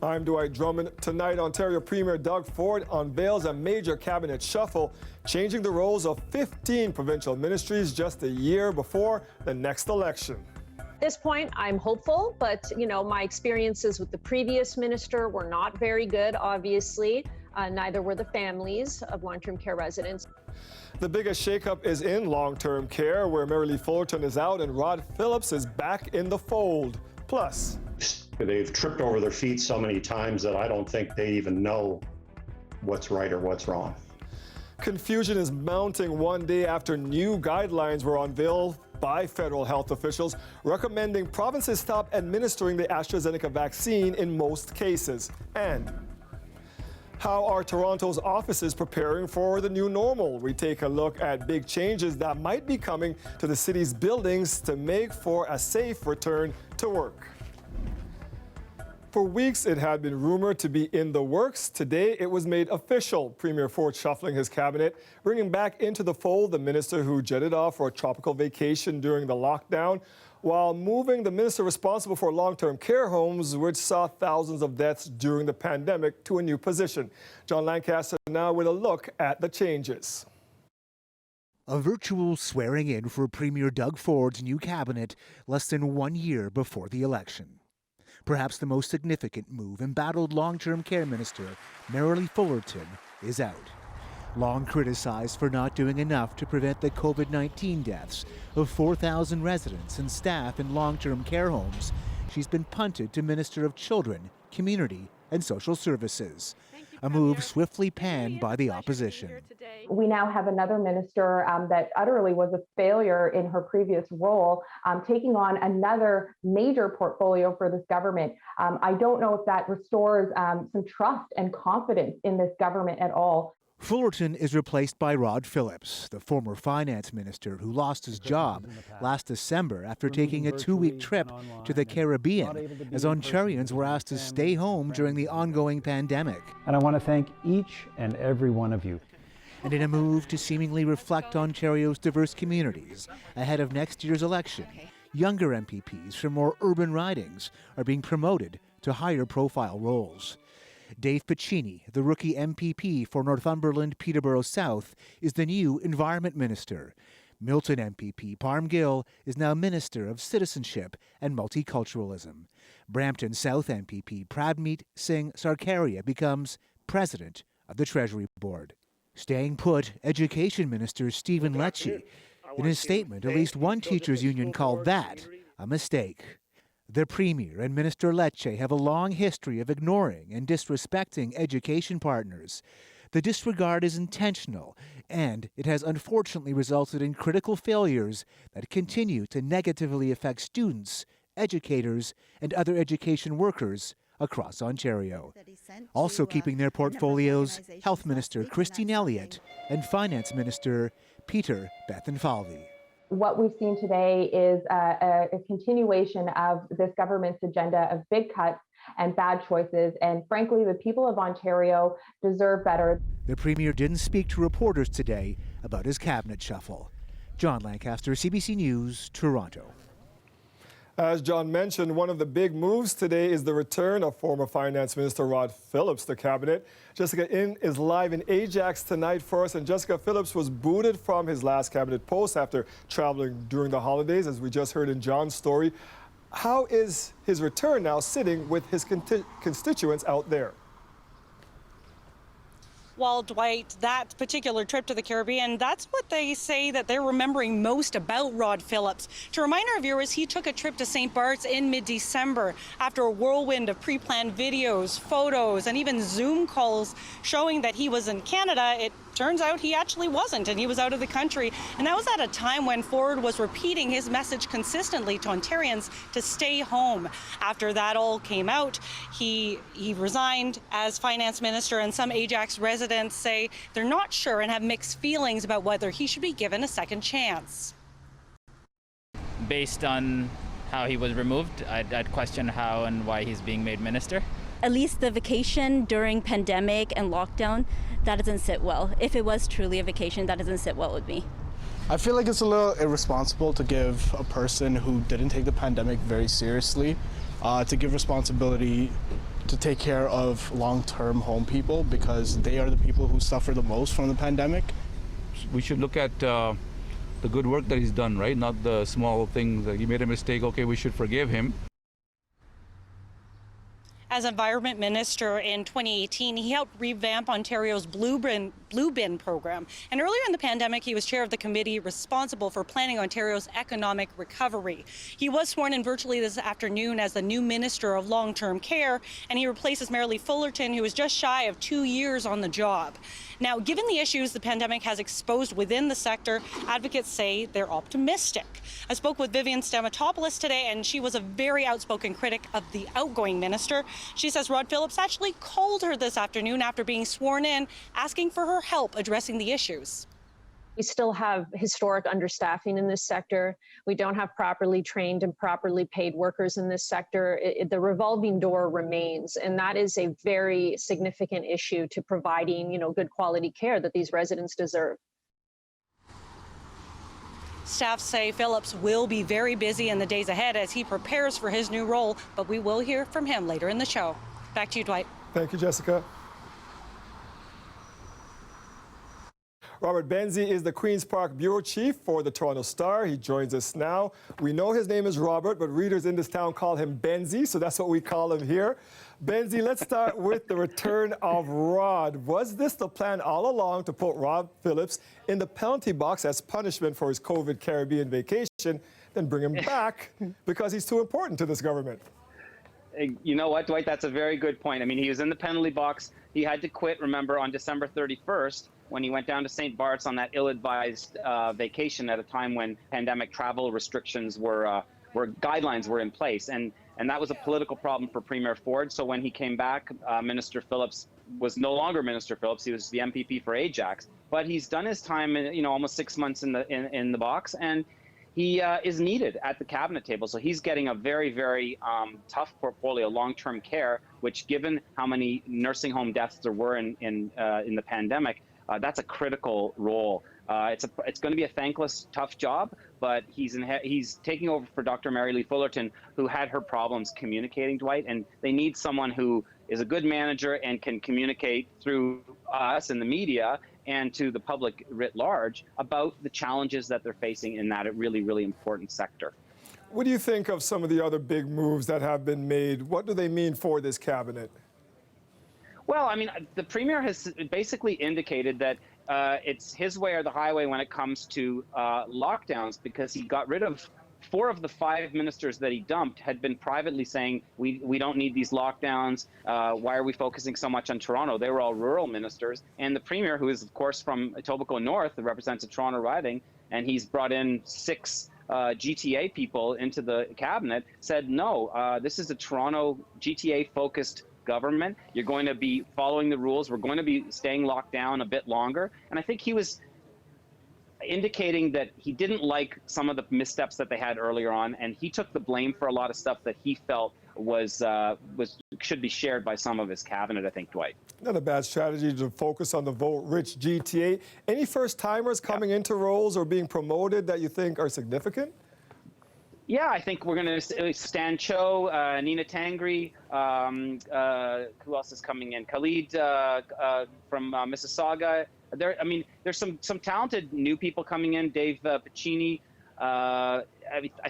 I'm Dwight Drummond. Tonight, Ontario Premier Doug Ford unveils a major cabinet shuffle, changing the roles of 15 provincial ministries just a year before the next election. At this point, I'm hopeful, but my experiences with the previous minister were not very good, obviously. Neither were the families of long-term care residents. The biggest shakeup is in long-term care, where Mary Fullerton is out and Rod Phillips is back in the fold. Plus, they've tripped over their feet so many times that I don't think they even know what's right or what's wrong. Confusion is mounting one day after new guidelines were unveiled by federal health officials recommending provinces stop administering the AstraZeneca vaccine in most cases. And how are Toronto's offices preparing for the new normal? We take a look at big changes that might be coming to the city's buildings to make for a safe return to work. For weeks, it had been rumored to be in the works. Today, it was made official. Premier Ford shuffling his cabinet, bringing back into the fold the minister who jetted off for a tropical vacation during the lockdown, while moving the minister responsible for long-term care homes, which saw thousands of deaths during the pandemic, to a new position. John Lancaster now with a look at the changes. A virtual swearing-in for Premier Doug Ford's new cabinet less than 1 year before the election. Perhaps the most significant move, embattled long-term care minister Mary Fullerton is out. Long criticized for not doing enough to prevent the COVID-19 deaths of 4,000 residents and staff in long-term care homes, she's been punted to Minister of Children, Community and Social Services. A move swiftly panned by the opposition. We now have another minister that utterly was a failure in her previous role, taking on another major portfolio for this government. I don't know if that restores some trust and confidence in this government at all. Fullerton is replaced by Rod Phillips, the former finance minister who lost his job last December after taking a 2-week trip to the Caribbean, as Ontarians were asked to stay home during the ongoing pandemic. And I want to thank each and every one of you. And in a move to seemingly reflect Ontario's diverse communities ahead of next year's election, younger MPPs from more urban ridings are being promoted to higher profile roles. Dave Piccini, the rookie MPP for Northumberland Peterborough South, is the new Environment Minister. Milton MPP Parm Gill is now Minister of Citizenship and Multiculturalism. Brampton South MPP Pradmeet Singh Sarkaria becomes President of the Treasury Board. Staying put, Education Minister Stephen Lecce. In his statement, at least one teachers' union called that a mistake. The Premier and Minister Lecce have a long history of ignoring and disrespecting education partners. The disregard is intentional, and it has unfortunately resulted in critical failures that continue to negatively affect students, educators, and other education workers across Ontario. Also keeping their portfolios, Health Minister Christine Elliott and Finance Minister Peter Bethlenfalvy. What we've seen today is a continuation of this government's agenda of big cuts and bad choices. And frankly, the people of Ontario deserve better. The Premier didn't speak to reporters today about his cabinet shuffle. John Lancaster, CBC News, Toronto. As John mentioned, one of the big moves today is the return of former Finance Minister Rod Phillips to cabinet. Jessica In is live in Ajax tonight for us, and Jessica, Phillips was booted from his last cabinet post after traveling during the holidays, as we just heard in John's story. How is his return now sitting with his constituents out there? Well, Dwight, that particular trip to the Caribbean, that's what they say that they're remembering most about Rod Phillips. To remind our viewers, he took a trip to St. Bart's in mid-December after a whirlwind of pre-planned videos, photos, and even Zoom calls showing that he was in Canada. It turns out he actually wasn't, and he was out of the country. And that was at a time when Ford was repeating his message consistently to Ontarians to stay home. After that all came out, he resigned as finance minister, and some Ajax residents say they're not sure and have mixed feelings about whether he should be given a second chance. Based on how he was removed, I'd question how and why he's being made minister. At least the vacation during pandemic and lockdown, that doesn't sit well. If it was truly a vacation, that doesn't sit well with me. I feel like it's a little irresponsible to give a person who didn't take the pandemic very seriously, to give responsibility to take care of long-term home people because they are the people who suffer the most from the pandemic. We should look at the good work that he's done, right? Not the small things. He made a mistake, okay, we should forgive him. As Environment Minister in 2018, he helped revamp Ontario's Blue Bin program. And earlier in the pandemic, he was chair of the committee responsible for planning Ontario's economic recovery. He was sworn in virtually this afternoon as the new Minister of Long-Term Care, and he replaces Marilee Fullerton, who was just shy of 2 years on the job. Now, given the issues the pandemic has exposed within the sector, advocates say they're optimistic. I spoke with Vivian Stamatopoulos today, and she was a very outspoken critic of the outgoing minister. She says Rod Phillips actually called her this afternoon after being sworn in, asking for her help addressing the issues. We still have historic understaffing in this sector. We don't have properly trained and properly paid workers in this sector. The revolving door remains, and that is a very significant issue to providing, good quality care that these residents deserve. Staff say Phillips will be very busy in the days ahead as he prepares for his new role, but we will hear from him later in the show. Back to you, Dwight. Thank you, Jessica. Robert Benzie is the Queen's Park Bureau Chief for the Toronto Star. He joins us now. We know his name is Robert, but readers in this town call him Benzie, so that's what we call him here. Benzie, let's start with the return of Rod. Was this the plan all along to put Rod Phillips in the penalty box as punishment for his COVID Caribbean vacation, then bring him back because he's too important to this government? You know what, Dwight? That's a very good point. I mean, he was in the penalty box. He had to quit, remember, on December 31st when he went down to St. Bart's on that ill-advised vacation at a time when pandemic travel restrictions guidelines were in place. And that was a political problem for Premier Ford. So when he came back, Minister Phillips was no longer Minister Phillips. He was the MPP for Ajax. But he's done his time, almost 6 months in the box, and he is needed at the cabinet table. So he's getting a very, very tough portfolio, long-term care, which, given how many nursing home deaths there were in the pandemic, that's a critical role. It's going to be a thankless, tough job, but he's taking over for Dr. Marilee Fullerton, who had her problems communicating, Dwight, and they need someone who is a good manager and can communicate through us in the media and to the public writ large about the challenges that they're facing in that really, really important sector. What do you think of some of the other big moves that have been made? What do they mean for this cabinet? Well, I mean, the Premier has basically indicated that it's his way or the highway when it comes to lockdowns, because he got rid of 4 of the 5 ministers that he dumped had been privately saying, we don't need these lockdowns. Why are we focusing so much on Toronto? They were all rural ministers. And the Premier, who is, of course, from Etobicoke North, that represents a Toronto riding, and he's brought in 6 GTA people into the cabinet, said, no, this is a Toronto GTA-focused government. You're going to be following the rules. We're going to be staying locked down a bit longer. And I think he was indicating that he didn't like some of the missteps that they had earlier on, and he took the blame for a lot of stuff that he felt should be shared by some of his cabinet, I think, Dwight. Not a bad strategy to focus on the vote-rich GTA. Any first-timers coming into roles or being promoted that you think are significant? Yeah, I think we're going to Stan Cho, Nina Tangri, who else is coming in? Khalid from Mississauga. There's some talented new people coming in. Dave Piccini. I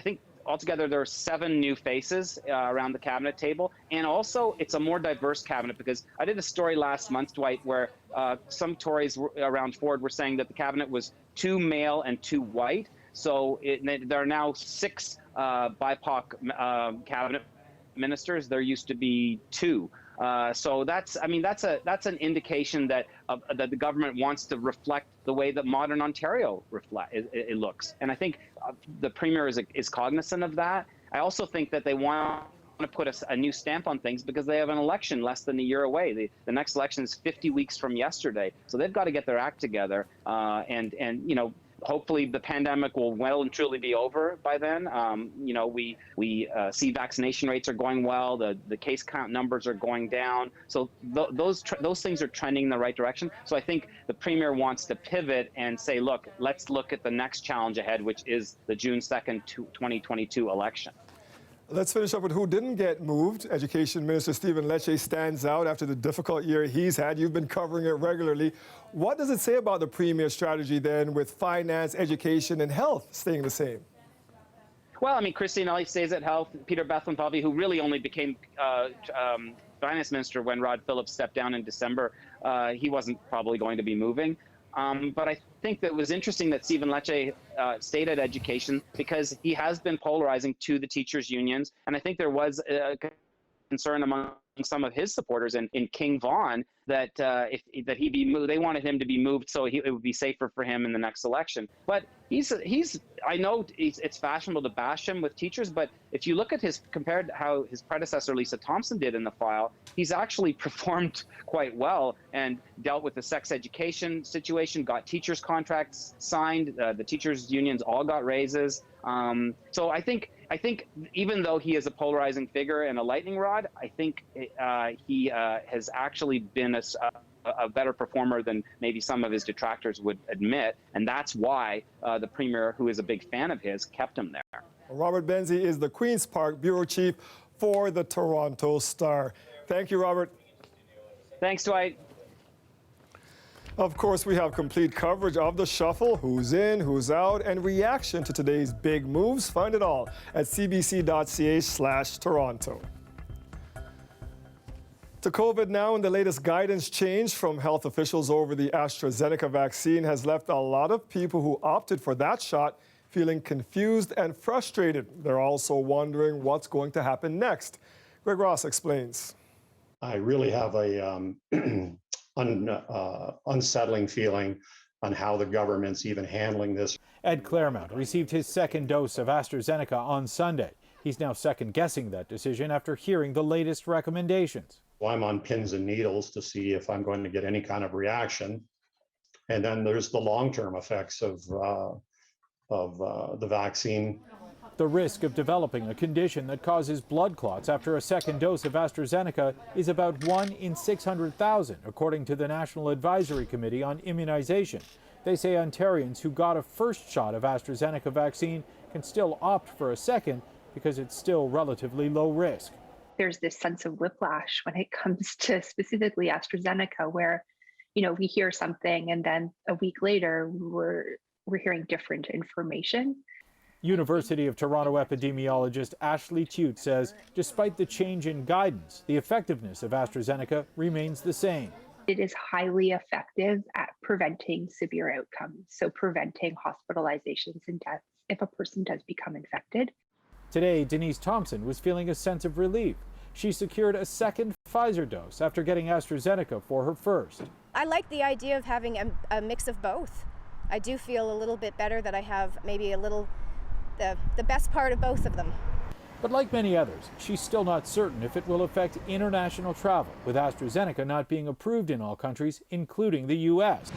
think altogether there are 7 new faces around the cabinet table, and also it's a more diverse cabinet, because I did a story last month, Dwight, where some Tories around Ford were saying that the cabinet was too male and too white. So there are now 6 BIPOC cabinet ministers. There used to be 2. So that's an indication that the government wants to reflect the way that modern Ontario it looks. And I think the Premier is cognizant of that. I also think that they want to put a new stamp on things because they have an election less than a year away. The next election is 50 weeks from yesterday. So they've got to get their act together. Hopefully the pandemic will well and truly be over by then. We see vaccination rates are going well. The case count numbers are going down. So those things are trending in the right direction. So I think the Premier wants to pivot and say, look, let's look at the next challenge ahead, which is the June 2nd, 2022 election. Let's finish up with who didn't get moved. Education Minister Stephen Lecce stands out after the difficult year he's had. You've been covering it regularly. What does it say about the Premier's strategy then with finance, education, and health staying the same? Well, I mean, Christine Ellie stays at health. Peter Bethlenfalvy, who really only became finance minister when Rod Phillips stepped down in December, he wasn't probably going to be moving. But I think that it was interesting that Stephen Lecce stayed at education because he has been polarizing to the teachers' unions. And I think there was a concern among some of his supporters in King Vaughan that he be moved. They wanted him to be moved so it would be safer for him in the next election. But I know it's fashionable to bash him with teachers, but if you look at compared to how his predecessor Lisa Thompson did in the file, he's actually performed quite well and dealt with the sex education situation, got teachers' contracts signed, the teachers' unions all got raises. So I think even though he is a polarizing figure and a lightning rod, I think he has actually been a better performer than maybe some of his detractors would admit, and that's why the Premier, who is a big fan of his, kept him there. Robert Benzie is the Queen's Park Bureau Chief for the Toronto Star. Thank you, Robert. Thanks, Dwight. Of course, we have complete coverage of the shuffle, who's in, who's out, and reaction to today's big moves. Find it all at cbc.ca/Toronto. To COVID now, and the latest guidance change from health officials over the AstraZeneca vaccine has left a lot of people who opted for that shot feeling confused and frustrated. They're also wondering what's going to happen next. Greg Ross explains. I really have a unsettling feeling on how the government's even handling this. Ed Claremont received his second dose of AstraZeneca on Sunday. He's now second-guessing that decision after hearing the latest recommendations. Well, I'm on pins and needles to see if I'm going to get any kind of reaction. And then there's the long-term effects of the vaccine. The risk of developing a condition that causes blood clots after a second dose of AstraZeneca is about 1 in 600,000, according to the National Advisory Committee on Immunization. They say Ontarians who got a first shot of AstraZeneca vaccine can still opt for a second because it's still relatively low risk. There's this sense of whiplash when it comes to specifically AstraZeneca, where, we hear something and then a week later we're hearing different information. University of Toronto epidemiologist Ashley Tute says despite the change in guidance, the effectiveness of AstraZeneca remains the same. It is highly effective at preventing severe outcomes, so preventing hospitalizations and deaths if a person does become infected. Today, Denise Thompson was feeling a sense of relief. She secured a second Pfizer dose after getting AstraZeneca for her first. I like the idea of having a mix of both. I do feel a little bit better that I have maybe a little the best part of both of them. But like many others, she's still not certain if it will affect international travel, with AstraZeneca not being approved in all countries, including the U.S.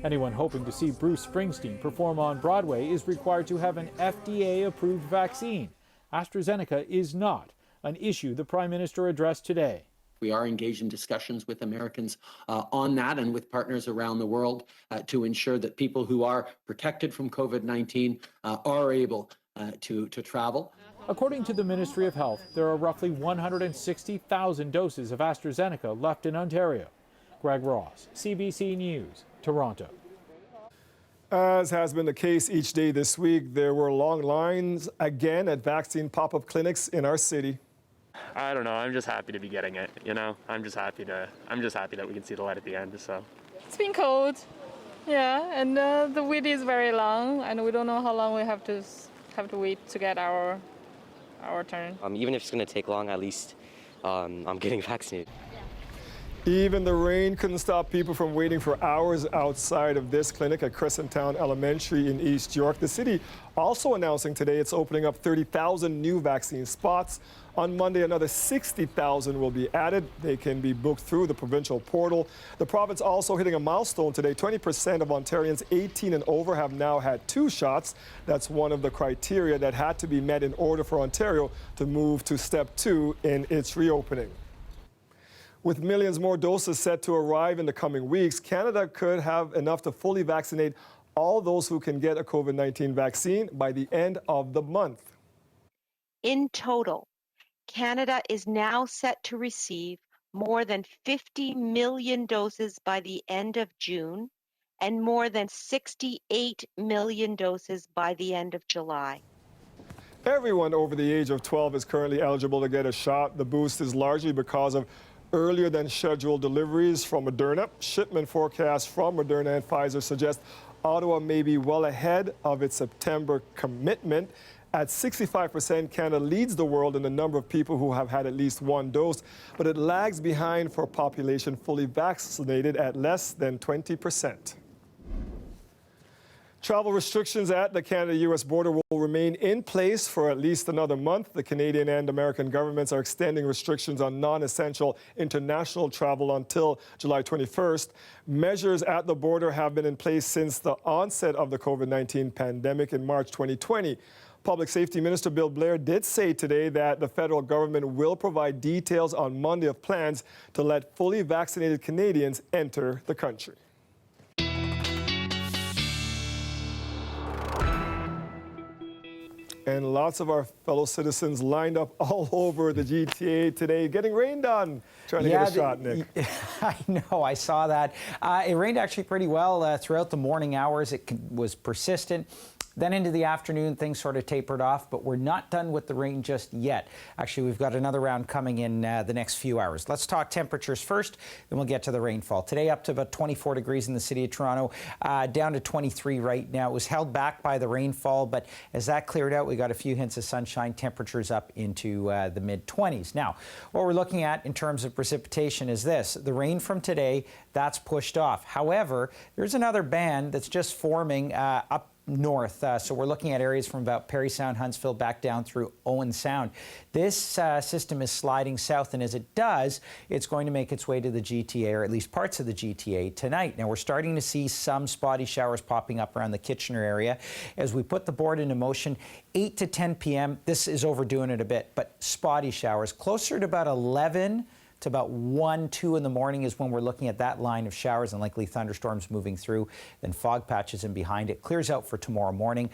Anyone hoping to see Bruce Springsteen perform on Broadway is required to have an FDA-approved vaccine. AstraZeneca is not, an issue the Prime Minister addressed today. We are engaged in discussions with Americans on that and with partners around the world to ensure that people who are protected from COVID-19 are able to travel. According to the Ministry of Health, there are roughly 160,000 doses of AstraZeneca left in Ontario. Greg Ross, CBC News, Toronto. As has been the case each day this week, there were long lines again at vaccine pop-up clinics in our city. I don't know. I'm just happy to be getting it. I'm just happy that we can see the light at the end. So it's been cold, yeah, and the wait is very long, and we don't know how long we have to wait to get our turn. Even if it's going to take long, at least I'm getting vaccinated. Even the rain couldn't stop people from waiting for hours outside of this clinic at Crescent Town Elementary in East York. The city also announcing today it's opening up 30,000 new vaccine spots. On Monday, another 60,000 will be added. They can be booked through the provincial portal. The province also hitting a milestone today. 20% of Ontarians 18 and over have now had 2 shots. That's one of the criteria that had to be met in order for Ontario to move to step 2 in its reopening. With millions more doses set to arrive in the coming weeks, Canada could have enough to fully vaccinate all those who can get a COVID-19 vaccine by the end of the month. In total, Canada is now set to receive more than 50 million doses by the end of June and more than 68 million doses by the end of July. Everyone over the age of 12 is currently eligible to get a shot. The boost is largely because of earlier than scheduled deliveries from Moderna. Shipment forecasts from Moderna and Pfizer suggest Ottawa may be well ahead of its September commitment. At 65%, Canada leads the world in the number of people who have had at least one dose, but it lags behind for a population fully vaccinated at less than 20%. Travel restrictions at the Canada-U.S. border will remain in place for at least another month. The Canadian and American governments are extending restrictions on non-essential international travel until July 21st. Measures at the border have been in place since the onset of the COVID-19 pandemic in March 2020. Public Safety Minister Bill Blair did say today that the federal government will provide details on Monday of plans to let fully vaccinated Canadians enter the country. And lots of our fellow citizens lined up all over the GTA today, getting rained on, trying to get a shot, Nick. I know, I saw that. It rained actually pretty well throughout the morning hours. It was persistent. Then into the afternoon, things sort of tapered off, but we're not done with the rain just yet. Actually, we've got another round coming in the next few hours. Let's talk temperatures first, then we'll get to the rainfall. Today, up to about 24 degrees in the city of Toronto, down to 23 right now. It was held back by the rainfall, but as that cleared out, we got a few hints of sunshine, temperatures up into the mid-20s. Now, what we're looking at in terms of precipitation is this. The rain from today, that's pushed off. However, there's another band that's just forming up north. So we're looking at areas from about Parry Sound, Huntsville, back down through Owen Sound. This system is sliding south, and as it does, it's going to make its way to the GTA, or at least parts of the GTA tonight. Now, we're starting to see some spotty showers popping up around the Kitchener area. As we put the board into motion, 8 to 10 p.m., this is overdoing it a bit, but spotty showers. Closer to about 11 to about 1, 2 in the morning is when we're looking at that line of showers and likely thunderstorms moving through. Then fog patches in behind it. Clears out for tomorrow morning,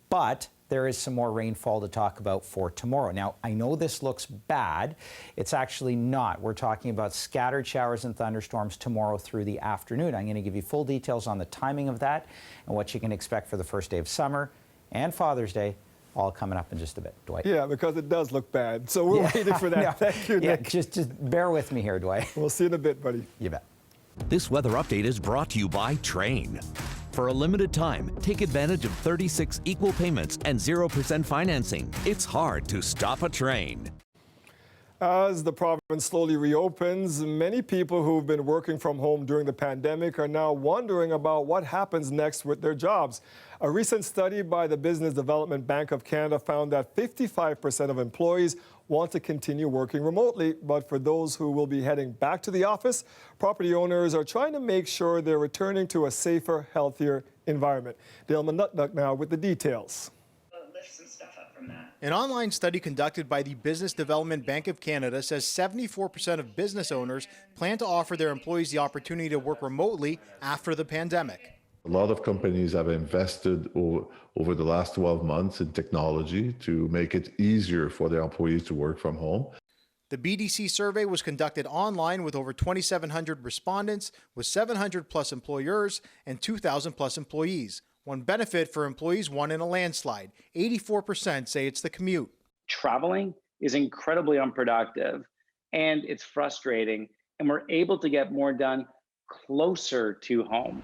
but there is some more rainfall to talk about for tomorrow. Now, I know this looks bad. It's actually not. We're talking about scattered showers and thunderstorms tomorrow through the afternoon. I'm going to give you full details on the timing of that and what you can expect for the first day of summer and Father's Day. All coming up in just a bit, Dwight. Yeah, because it does look bad. So we're waiting for that. No, Thank you, Nick. Just bear with me here, Dwight. We'll see you in a bit, buddy. You bet. This weather update is brought to you by Train. For a limited time, take advantage of 36 equal payments and 0% financing. It's hard to stop a train. As the province slowly reopens, many people who've been working from home during the pandemic are now wondering about what happens next with their jobs. A recent study by the Business Development Bank of Canada found that 55% of employees want to continue working remotely, but for those who will be heading back to the office, property owners are trying to make sure they're returning to a safer, healthier environment. Dale Manutnuk now with the details. An online study conducted by the Business Development Bank of Canada says 74% of business owners plan to offer their employees the opportunity to work remotely after the pandemic. A lot of companies have invested over the last 12 months in technology to make it easier for their employees to work from home. The BDC survey was conducted online with over 2,700 respondents, with 700 plus employers and 2,000 plus employees. One benefit for employees won in a landslide. 84% say it's the commute. Traveling is incredibly unproductive and it's frustrating, and we're able to get more done closer to home.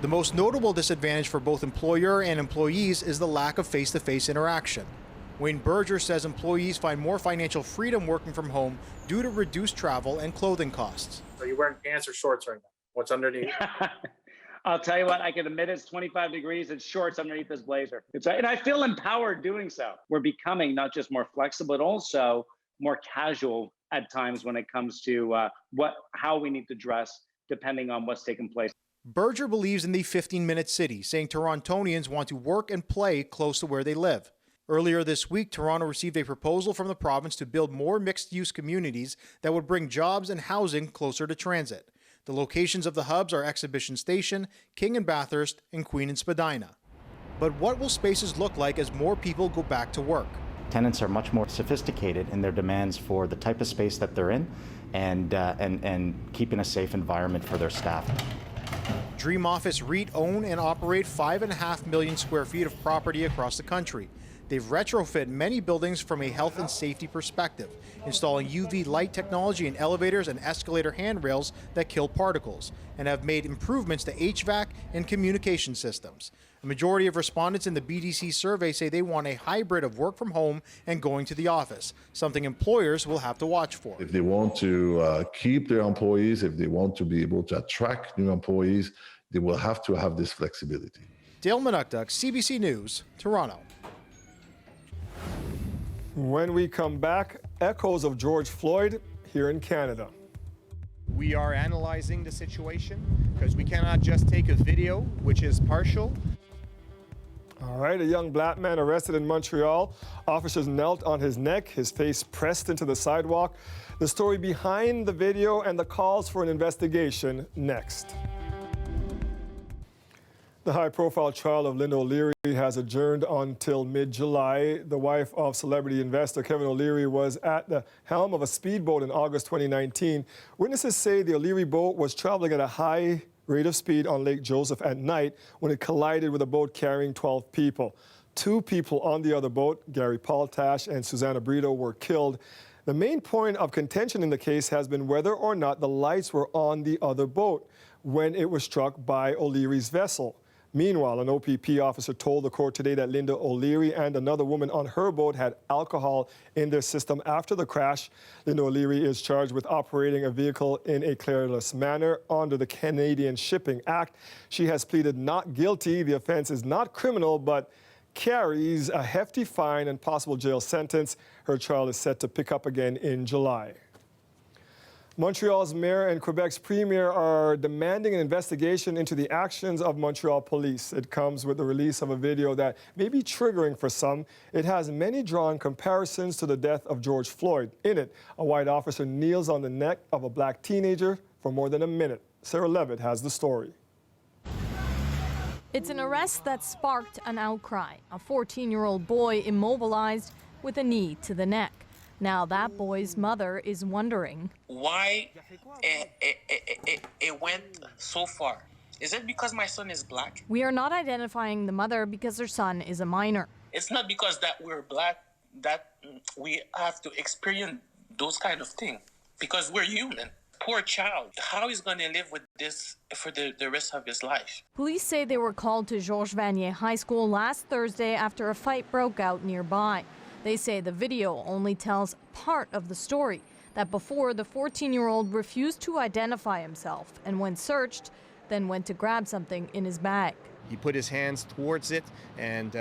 The most notable disadvantage for both employer and employees is the lack of face-to-face interaction. Wayne Berger says employees find more financial freedom working from home due to reduced travel and clothing costs. Are you wearing pants or shorts right now? What's underneath? I'll tell you what, I can admit it's 25 degrees and shorts underneath this blazer. And I feel empowered doing so. We're becoming not just more flexible, but also more casual at times when it comes to how we need to dress depending on what's taking place. Berger believes in the 15-minute city, saying Torontonians want to work and play close to where they live. Earlier this week, Toronto received a proposal from the province to build more mixed-use communities that would bring jobs and housing closer to transit. The locations of the hubs are Exhibition Station, King and Bathurst, and Queen and Spadina. But what will spaces look like as more people go back to work? Tenants are much more sophisticated in their demands for the type of space that they're in and keeping a safe environment for their staff. Dream Office REIT own and operate 5.5 million square feet of property across the country. They've retrofit many buildings from a health and safety perspective, installing UV light technology in elevators and escalator handrails that kill particles, and have made improvements to HVAC and communication systems. A majority of respondents in the BDC survey say they want a hybrid of work from home and going to the office, something employers will have to watch for. If they want to keep their employees, if they want to be able to attract new employees, they will have to have this flexibility. Dale Manukduk, CBC News, Toronto. When we come back, echoes of George Floyd here in Canada. We are analyzing the situation because we cannot just take a video, which is partial. All right, a young black man arrested in Montreal. Officers knelt on his neck, his face pressed into the sidewalk. The story behind the video and the calls for an investigation next. The high-profile trial of Linda O'Leary has adjourned until mid-July. The wife of celebrity investor Kevin O'Leary was at the helm of a speedboat in August 2019. Witnesses say the O'Leary boat was traveling at a high rate of speed on Lake Joseph at night when it collided with a boat carrying 12 people. 2 people on the other boat, Gary Paultash and Susanna Brito, were killed. The main point of contention in the case has been whether or not the lights were on the other boat when it was struck by O'Leary's vessel. Meanwhile, an OPP officer told the court today that Linda O'Leary and another woman on her boat had alcohol in their system after the crash. Linda O'Leary is charged with operating a vehicle in a careless manner under the Canadian Shipping Act. She has pleaded not guilty. The offense is not criminal, but carries a hefty fine and possible jail sentence. Her trial is set to pick up again in July. Montreal's mayor and Quebec's premier are demanding an investigation into the actions of Montreal police. It comes with the release of a video that may be triggering for some. It has many drawn comparisons to the death of George Floyd. In it, a white officer kneels on the neck of a black teenager for more than a minute. Sarah Levitt has the story. It's an arrest that sparked an outcry. A 14-year-old boy immobilized with a knee to the neck. Now that boy's mother is wondering why it went so far. Is it because my son is black? We are not identifying the mother because her son is a minor. It's not because that we're black that we have to experience those kind of things, because we're human. Poor child. How is going to live with this for the rest of his life? Police say they were called to Georges Vanier High School last Thursday after a fight broke out nearby. They say the video only tells part of the story, that before the 14-year-old refused to identify himself and when searched, then went to grab something in his bag. He put his hands towards it and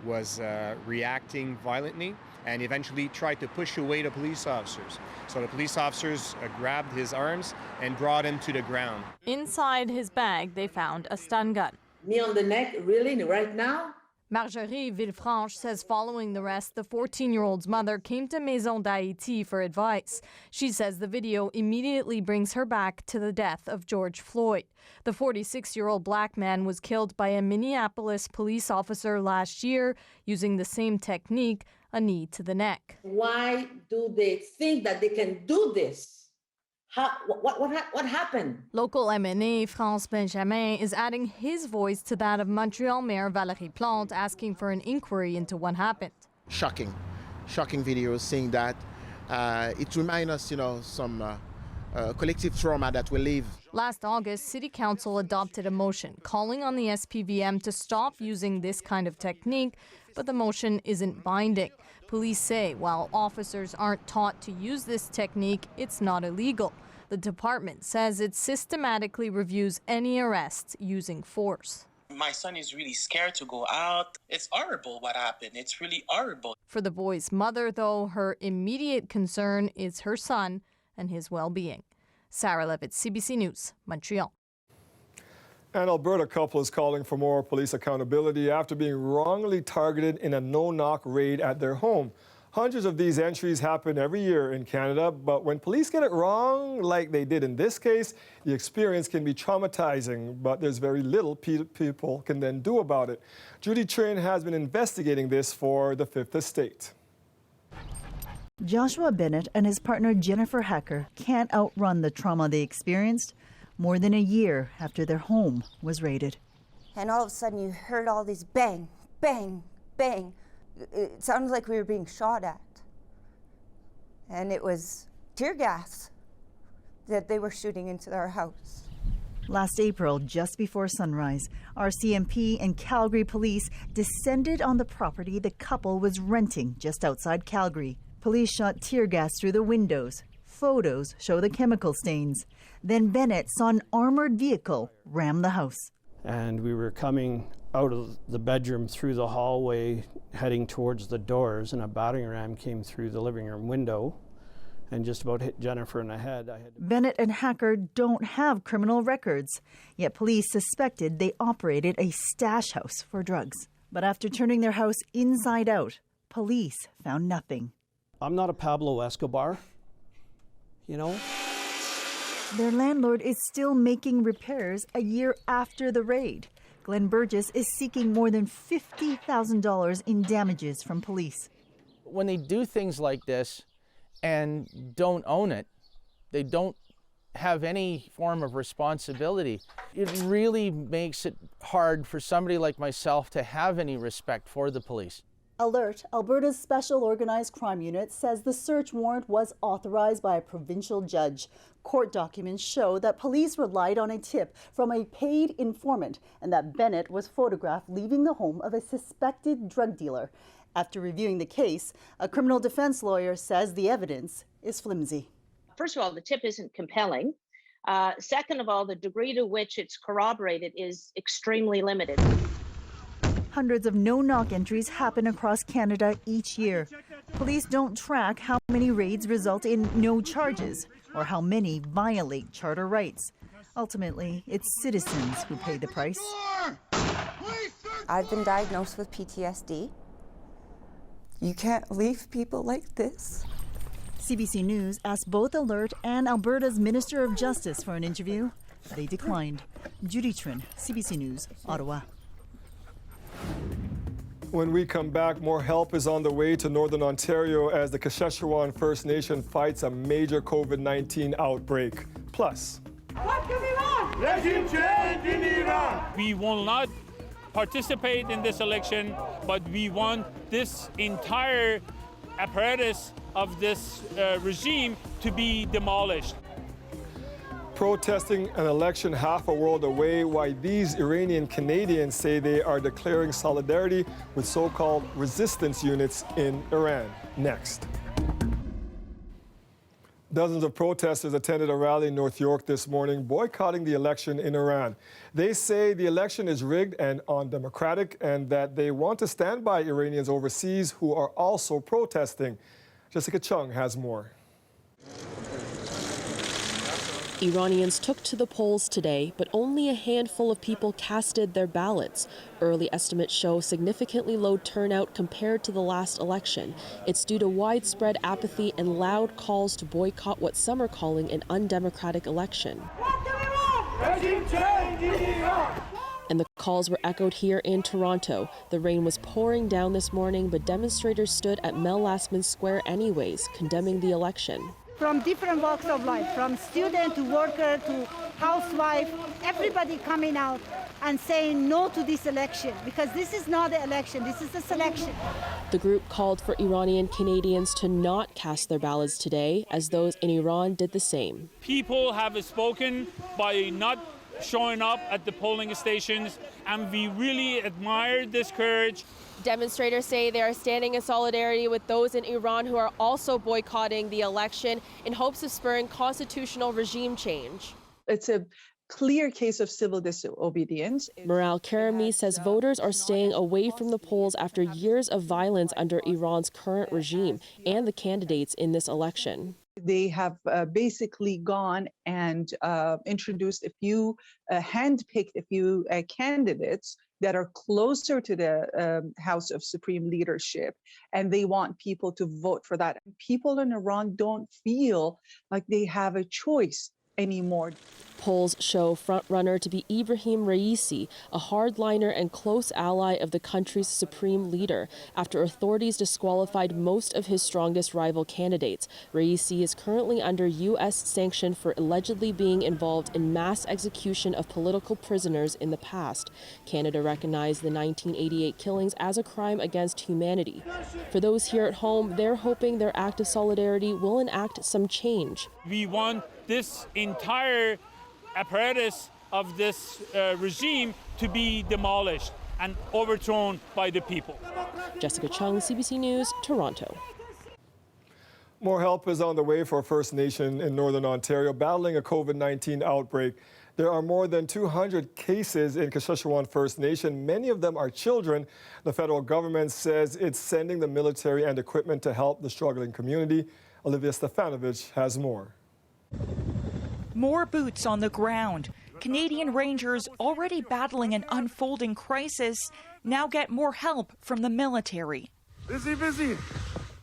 was reacting violently and eventually tried to push away the police officers. So the police officers grabbed his arms and brought him to the ground. Inside his bag, they found a stun gun. Me on the neck, really, right now? Marjorie Villefranche says following the arrest, the 14-year-old's mother came to Maison d'Haïti for advice. She says the video immediately brings her back to the death of George Floyd. The 46-year-old black man was killed by a Minneapolis police officer last year using the same technique, a knee to the neck. Why do they think that they can do this? What happened? Local MNA France Benjamin is adding his voice to that of Montreal Mayor Valérie Plante, asking for an inquiry into what happened. Shocking videos saying that. It reminds us, some collective trauma that we live. Last August, City Council adopted a motion calling on the SPVM to stop using this kind of technique, but the motion isn't binding. Police say while officers aren't taught to use this technique, it's not illegal. The department says it systematically reviews any arrests using force. My son is really scared to go out. It's horrible what happened. It's really horrible. For the boy's mother, though, her immediate concern is her son and his well-being. Sarah Levitt, CBC News, Montreal. An Alberta couple is calling for more police accountability after being wrongly targeted in a no-knock raid at their home. Hundreds of these entries happen every year in Canada, but when police get it wrong, like they did in this case, the experience can be traumatizing, but there's very little people can then do about it. Judy Trin has been investigating this for the Fifth Estate. Joshua Bennett and his partner Jennifer Hacker can't outrun the trauma they experienced more than a year after their home was raided. And all of a sudden you heard all these bang, bang, bang. It sounded like we were being shot at. And it was tear gas that they were shooting into our house. Last April, just before sunrise, RCMP and Calgary police descended on the property the couple was renting just outside Calgary. Police shot tear gas through the windows. Photos show the chemical stains. Then Bennett saw an armored vehicle ram the house. And we were coming out of the bedroom through the hallway, heading towards the doors, and a battering ram came through the living room window and just about hit Jennifer in the head. Bennett and Hacker don't have criminal records, yet police suspected they operated a stash house for drugs. But after turning their house inside out, police found nothing. I'm not a Pablo Escobar, you know? Their landlord is still making repairs a year after the raid. Glenn Burgess is seeking more than $50,000 in damages from police. When they do things like this and don't own it, they don't have any form of responsibility, it really makes it hard for somebody like myself to have any respect for the police. Alert, Alberta's Special Organized Crime Unit, says the search warrant was authorized by a provincial judge. Court documents show that police relied on a tip from a paid informant and that Bennett was photographed leaving the home of a suspected drug dealer. After reviewing the case, a criminal defense lawyer says the evidence is flimsy. First of all, the tip isn't compelling. Second of all, the degree to which it's corroborated is extremely limited. Hundreds of no-knock entries happen across Canada each year. Police don't track how many raids result in no charges or how many violate charter rights. Ultimately, it's citizens who pay the price. I've been diagnosed with PTSD. You can't leave people like this. CBC News asked both Alert and Alberta's Minister of Justice for an interview. They declined. Judy Trin, CBC News, Ottawa. When we come back, more help is on the way to Northern Ontario as the Kashechewan First Nation fights a major COVID-19 outbreak. Plus, what do we want? Regime change in Iran. We will not participate in this election, but we want this entire apparatus of this regime to be demolished. Protesting an election half a world away, why these Iranian Canadians say they are declaring solidarity with so-called resistance units in Iran. Next. Dozens of protesters attended a rally in North York this morning boycotting the election in Iran. They say the election is rigged and undemocratic and that they want to stand by Iranians overseas who are also protesting. Jessica Chung has more. Iranians took to the polls today, but only a handful of people casted their ballots. Early estimates show significantly low turnout compared to the last election. It's due to widespread apathy and loud calls to boycott what some are calling an undemocratic election. What do we want? Regime change in Iran. And the calls were echoed here in Toronto. The rain was pouring down this morning, but demonstrators stood at Mel Lastman Square anyways, condemning the election. From different walks of life, from student to worker to housewife, everybody coming out and saying no to this election, because this is not the election, this is a selection. The group called for Iranian Canadians to not cast their ballots today, as those in Iran did the same. People have spoken by not showing up at the polling stations, and we really admire this courage. Demonstrators say they are standing in solidarity with those in Iran who are also boycotting the election in hopes of spurring constitutional regime change. It's a clear case of civil disobedience. Mural Karami says voters are staying away from the polls after years of violence under Iran's current regime and the candidates in this election. They have basically gone and introduced a few, handpicked a few candidates that are closer to the House of Supreme Leadership, and they want people to vote for that. People in Iran don't feel like they have a choice anymore. Polls show frontrunner to be Ibrahim Raisi, a hardliner and close ally of the country's supreme leader, after authorities disqualified most of his strongest rival candidates. Raisi is currently under U.S. sanction for allegedly being involved in mass execution of political prisoners in the past. Canada recognized the 1988 killings as a crime against humanity. For those here at home, they're hoping their act of solidarity will enact some change. We want this entire apparatus of this regime to be demolished and overthrown by the people. Jessica Chung, CBC News, Toronto. More help is on the way for a First Nation in Northern Ontario battling a COVID-19 outbreak. There are more than 200 cases in Kashechewan First Nation. Many of them are children. The federal government says it's sending the military and equipment to help the struggling community. Olivia Stefanovich has more. More boots on the ground. Canadian Rangers, already battling an unfolding crisis, now get more help from the military. Busy.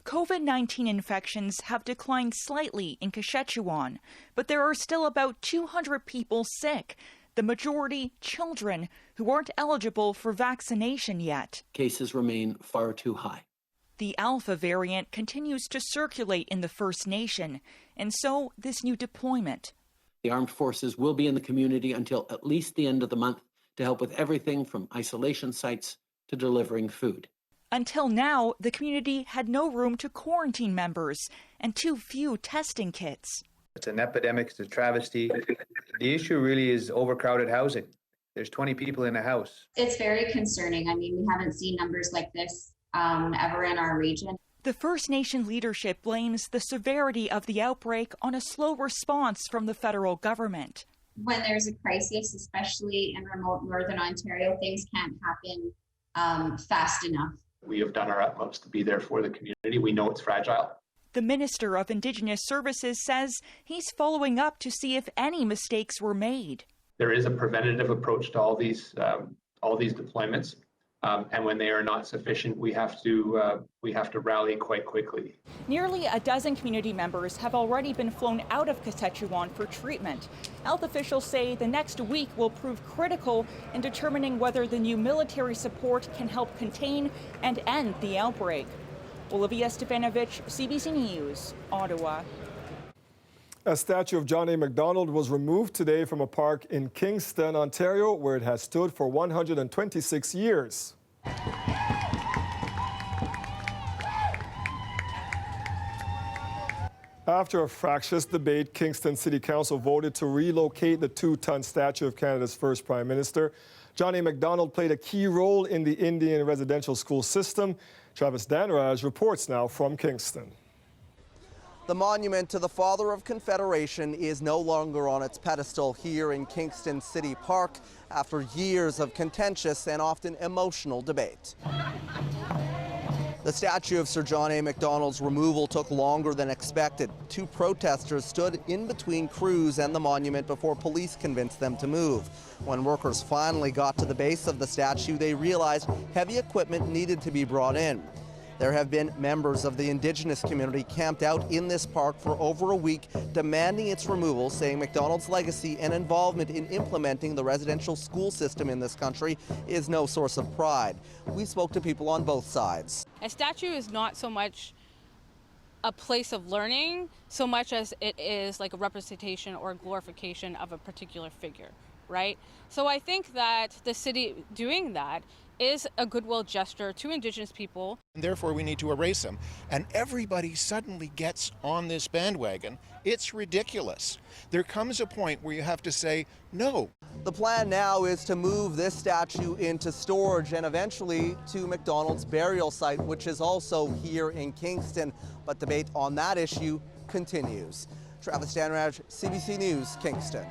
COVID-19 infections have declined slightly in Kashechewan, but there are still about 200 people sick, the majority children who aren't eligible for vaccination yet. Cases remain far too high. The Alpha variant continues to circulate in the First Nation, and so this new deployment. The armed forces will be in the community until at least the end of the month to help with everything from isolation sites to delivering food. Until now, the community had no room to quarantine members and too few testing kits. It's an epidemic, it's a travesty. The issue really is overcrowded housing. There's 20 people in a house. It's very concerning. I mean, we haven't seen numbers like this ever in our region. The First Nation leadership blames the severity of the outbreak on a slow response from the federal government. When there's a crisis, especially in remote Northern Ontario, things can't happen fast enough. We have done our utmost to be there for the community. We know it's fragile. The Minister of Indigenous Services says he's following up to see if any mistakes were made. There is a preventative approach to all these deployments. And when they are not sufficient, we have to rally quite quickly. Nearly a dozen community members have already been flown out of Kashechewan for treatment. Health officials say the next week will prove critical in determining whether the new military support can help contain and end the outbreak. Olivia Stefanovich, CBC News, Ottawa. A statue of John A. Macdonald was removed today from a park in Kingston, Ontario, where it has stood for 126 years. After a fractious debate, Kingston City Council voted to relocate the 2-ton statue of Canada's first Prime Minister. John A. Macdonald played a key role in the Indian residential school system. Travis Danraj reports now from Kingston. The monument to the Father of Confederation is no longer on its pedestal here in Kingston City Park after years of contentious and often emotional debate. The statue of Sir John A. Macdonald's removal took longer than expected. 2 protesters stood in between crews and the monument before police convinced them to move. When workers finally got to the base of the statue, they realized heavy equipment needed to be brought in. There have been members of the Indigenous community camped out in this park for over a week, demanding its removal, saying Macdonald's legacy and involvement in implementing the residential school system in this country is no source of pride. We spoke to people on both sides. A statue is not so much a place of learning, so much as it is like a representation or a glorification of a particular figure, right? So I think that the city doing that is a goodwill gesture to Indigenous people. And therefore, we need to erase them. And everybody suddenly gets on this bandwagon. It's ridiculous. There comes a point where you have to say no. The plan now is to move this statue into storage and eventually to Macdonald's burial site, which is also here in Kingston. But debate on that issue continues. Travis Danraj, CBC News, Kingston.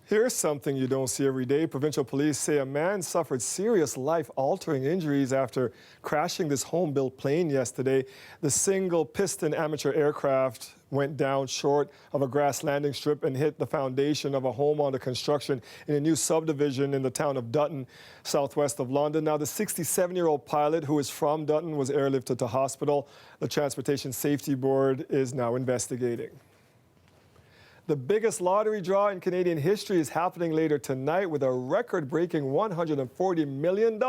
Here's something you don't see every day. Provincial police say a man suffered serious life-altering injuries after crashing this home-built plane yesterday. The single-piston amateur aircraft went down short of a grass landing strip and hit the foundation of a home under construction in a new subdivision in the town of Dutton, southwest of London. Now, the 67-year-old pilot, who is from Dutton, was airlifted to hospital. The Transportation Safety Board is now investigating. The biggest lottery draw in Canadian history is happening later tonight with a record-breaking $140 million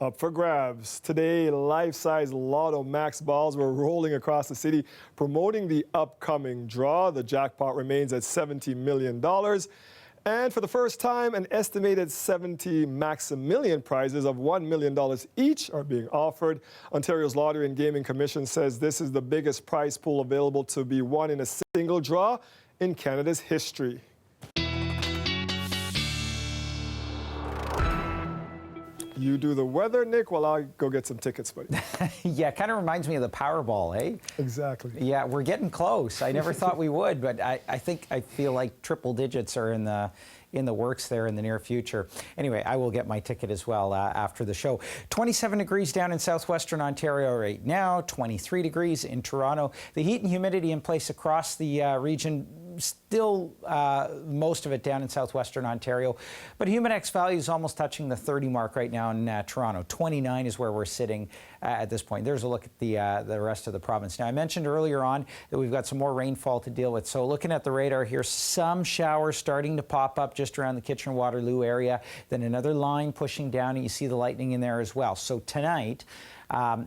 up for grabs. Today, life-size Lotto Max balls were rolling across the city, promoting the upcoming draw. The jackpot remains at $70 million. And for the first time, an estimated 70 Maximilian prizes of $1 million each are being offered. Ontario's Lottery and Gaming Commission says this is the biggest prize pool available to be won in a single draw in Canada's history. You do the weather, Nick, while I go get some tickets, buddy. Yeah, kind of reminds me of the Powerball, eh? Exactly. Yeah, we're getting close. I never thought we would, but I feel like triple digits are in the works there in the near future. Anyway, I will get my ticket as well after the show. 27 degrees down in southwestern Ontario right now, 23 degrees in Toronto. The heat and humidity in place across the region, still most of it down in southwestern Ontario. But Humidex value is almost touching the 30 mark right now in Toronto. 29 is where we're sitting at this point. There's a look at the rest of the province. Now, I mentioned earlier on that we've got some more rainfall to deal with. So looking at the radar here, some showers starting to pop up just around the Kitchener-Waterloo area. Then another line pushing down, and you see the lightning in there as well. So tonight,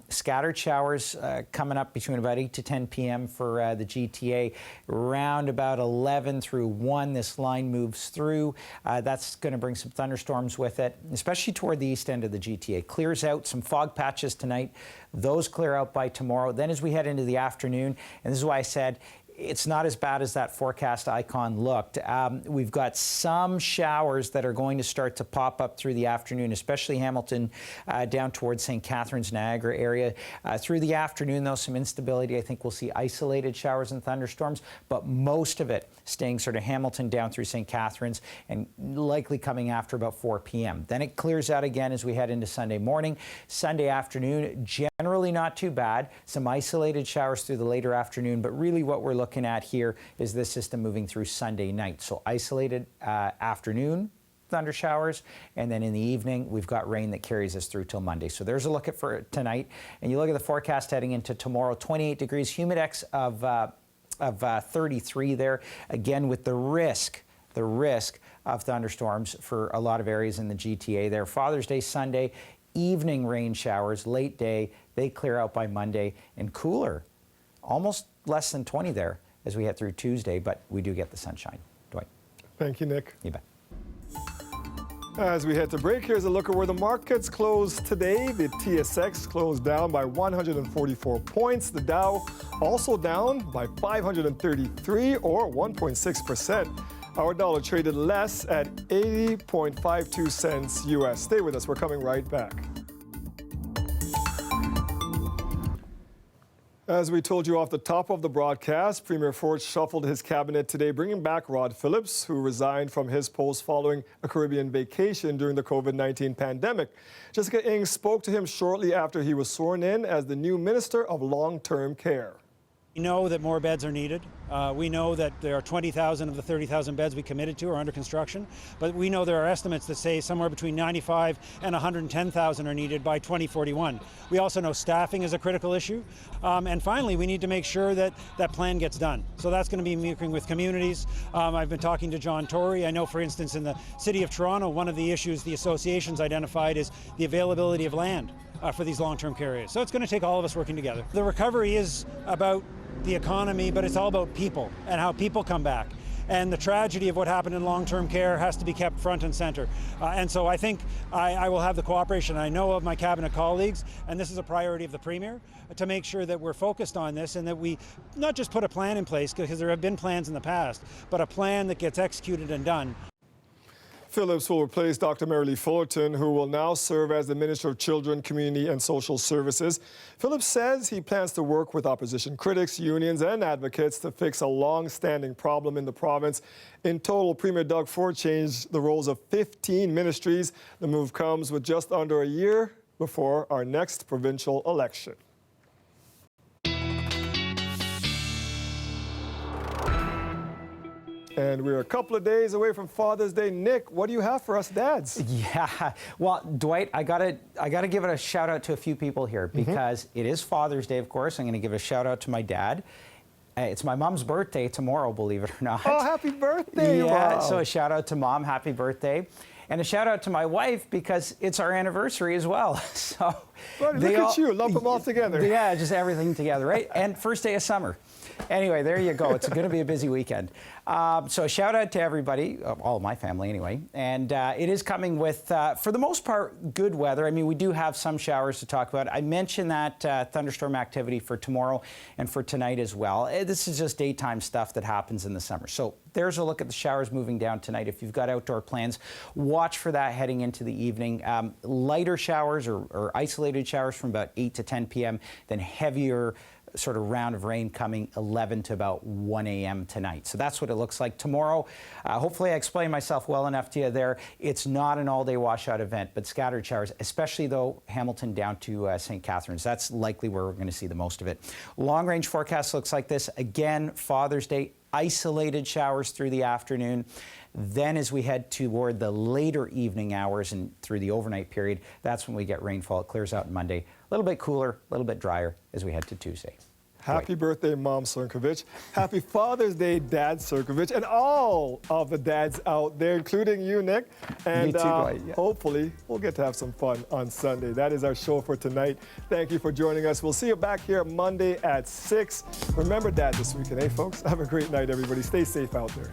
scattered showers coming up between about 8 to 10 p.m. for the GTA. Around about 11 through 1, this line moves through. That's going to bring some thunderstorms with it, especially toward the east end of the GTA. Clears out some fog patches tonight. Those clear out by tomorrow. Then as we head into the afternoon, and this is why I said it's not as bad as that forecast icon looked. We've got some showers that are going to start to pop up through the afternoon, especially Hamilton down towards St. Catharines, Niagara area. Through the afternoon, though, some instability. I think we'll see isolated showers and thunderstorms, but most of it staying sort of Hamilton down through St. Catharines and likely coming after about 4 p.m. Then it clears out again as we head into Sunday morning. Sunday afternoon, generally not too bad. Some isolated showers through the later afternoon, but really what we're looking at here is this system moving through Sunday night. So isolated afternoon thunder showers, and then in the evening we've got rain that carries us through till Monday. So there's a look at for tonight, and you look at the forecast heading into tomorrow. 28 degrees, humidex of 33 there, again with the risk of thunderstorms for a lot of areas in the GTA there. Father's Day Sunday, evening rain showers, late day, they clear out by Monday, and cooler, almost less than 20 there as we head through Tuesday, but we do get the sunshine. Dwight. Thank you, Nick. You bet. As we head to break, here's a look at where the markets closed today. The TSX closed down by 144 points. The Dow also down by 533 or 1.6%. Our dollar traded less at 80.52 cents US. Stay with us. We're coming right back. As we told you off the top of the broadcast, Premier Ford shuffled his cabinet today, bringing back Rod Phillips, who resigned from his post following a Caribbean vacation during the COVID-19 pandemic. Jessica Ng spoke to him shortly after he was sworn in as the new Minister of Long-Term Care. We know that more beds are needed. We know that there are 20,000 of the 30,000 beds we committed to are under construction, but we know there are estimates that say somewhere between 95 and 110,000 are needed by 2041. We also know staffing is a critical issue. And finally, we need to make sure that that plan gets done. So that's going to be working with communities. I've been talking to John Tory. I know, for instance, in the City of Toronto, one of the issues the association's identified is the availability of land for these long-term care areas. So it's going to take all of us working together. The recovery is about the economy, but it's all about people and how people come back. And the tragedy of what happened in long-term care has to be kept front and center. And so I think I will have the cooperation I know of my cabinet colleagues, and this is a priority of the Premier, to make sure that we're focused on this and that we not just put a plan in place, because there have been plans in the past, but a plan that gets executed and done. Phillips will replace Dr. Mary Lee Fullerton, who will now serve as the Minister of Children, Community and Social Services. Phillips says he plans to work with opposition critics, unions and advocates to fix a long-standing problem in the province. In total, Premier Doug Ford changed the roles of 15 ministries. The move comes with just under a year before our next provincial election. And we're a couple of days away from Father's Day. Nick, what do you have for us dads? Yeah, well, Dwight, I gotta give it a shout out to a few people here because it is Father's Day, of course. I'm gonna give a shout out to my dad. It's my mom's birthday tomorrow, believe it or not. Oh, happy birthday! Yeah, wow. So a shout out to Mom, happy birthday. And a shout out to my wife because it's our anniversary as well. So look at you, lump them all together. Yeah, just everything together, right? And first day of summer. Anyway, there you go. It's going to be a busy weekend. So a shout out to everybody, all of my family anyway. And it is coming with, for the most part, good weather. I mean, we do have some showers to talk about. I mentioned that thunderstorm activity for tomorrow and for tonight as well. This is just daytime stuff that happens in the summer. So there's a look at the showers moving down tonight. If you've got outdoor plans, watch for that heading into the evening. Lighter showers or isolated showers from about 8 to 10 p.m., then heavier sort of round of rain coming 11 to about 1 a.m. tonight. So that's what it looks like tomorrow. Hopefully I explained myself well enough to you there. It's not an all-day washout event, but scattered showers, especially though Hamilton down to St. Catharines. That's likely where we're going to see the most of it. Long-range forecast looks like this. Again, Father's Day, isolated showers through the afternoon. Then as we head toward the later evening hours and through the overnight period, that's when we get rainfall. It clears out Monday. A little bit cooler, a little bit drier as we head to Tuesday. Happy birthday, Mom Sirkovich. Happy Father's Day, Dad Sirkovich, and all of the dads out there, including you, Nick. And Me too, Dwight, yeah. Hopefully, we'll get to have some fun on Sunday. That is our show for tonight. Thank you for joining us. We'll see you back here Monday at 6. Remember Dad this weekend, folks? Have a great night, everybody. Stay safe out there.